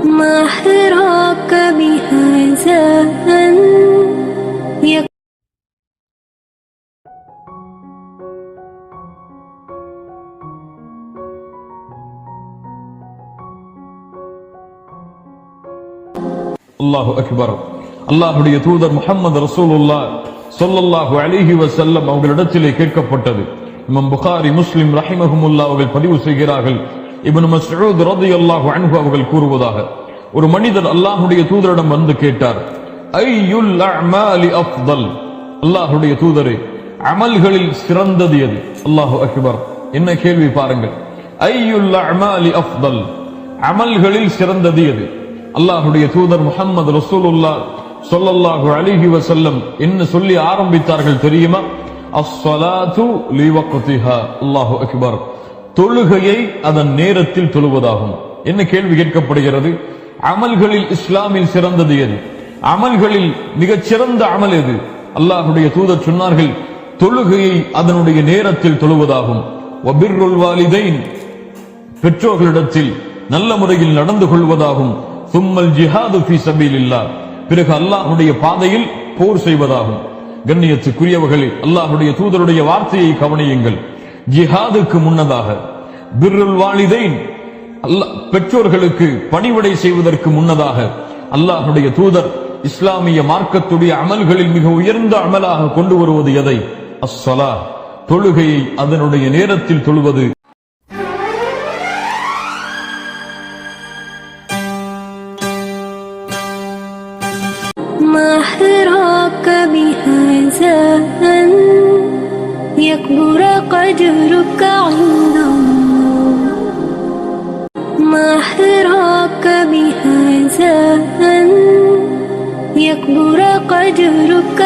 ما أحراك بهذا أن அல்லாஹு அக்பர். அல்லாஹுடைய தூதர் முஹம்மது ரசூலுல்லாஹ் ஸல்லல்லாஹு அலைஹி வஸல்லம் அவர்களிடத்திலே கேட்கப்பட்டது. இமாம் புகாரி, முஸ்லிம் ரஹிமஹுமுல்லாஹ் அவர்கள் பதிவு செய்கிறார்கள். இப்னு மஸ்ஊத் ரலியல்லாஹு அன்ஹு அவர்கள் கூறுவதாக, ஒரு மனிதர் அல்லாஹுடைய தூதரிடம் வந்து கேட்டார், ஐயுல் அஅமாலி அஃதல், அல்லாஹுடைய தூதரே, அமல்களில் சிறந்தது எது? அல்லாஹு அக்பர். என்ன கேள்வி பாருங்கள். ஐயுல் அஅமாலி அஃதல், அமல்களில் சிறந்தது எது? அல்லாஹுடைய தூதர் முஹம்மது ரசூலுல்லாஹ் ஸல்லல்லாஹு அலைஹி வஸல்லம் என்ன சொல்லி ஆரம்பித்தார்கள் தெரியுமா? அஸ்ஸலாத்து லிவக்திஹா. அல்லாஹு அக்பர். தொழுகையை அதன் நேரத்தில் தொழுவதாகும். என்ன கேள்வி கேட்கப்படுகிறது? அமல்களில் இஸ்லாமில் சிறந்தது எது? அமல்களில் மிகச் சிறந்த அமல் எது? அல்லாஹுடைய தூதர் சொன்னார்கள், தொழுகையை அதனுடைய நேரத்தில் தொழுவதாகும். வபிர்ருல் வாலிதைன், பெற்றோர்களிடத்தில் நல்ல முறையில் நடந்து கொள்வதாகும். சும்மல் ஜிஹாது ஃபீ சபீலில்லாஹ், பிறகு அல்லாஹ்வுடைய பாதையில் போர் செய்வதாகும். கண்ணியத்துக்குரியவர்களே, அல்லாஹ்வுடைய தூதருடைய வார்த்தையை கவனியுங்கள். ஜிஹாதுக்கு முன்னதாக பிர்ருல் வாலிதைன், பெற்றோர்களுக்கு பணிவிடை செய்வதற்கு முன்னதாக அல்லாஹ்வுடைய தூதர் இஸ்லாமிய மார்க்கத்துடைய அமல்களில் மிக உயர்ந்த அமலாக கொண்டு வருவது எதை? அஸ்ஸலா, தொழுகையை அதனுடைய நேரத்தில் தொழுவது. ما أحراك بهذا أن يكبر قدرك عند الله. ما أحراك بهذا أن يكبر قدرك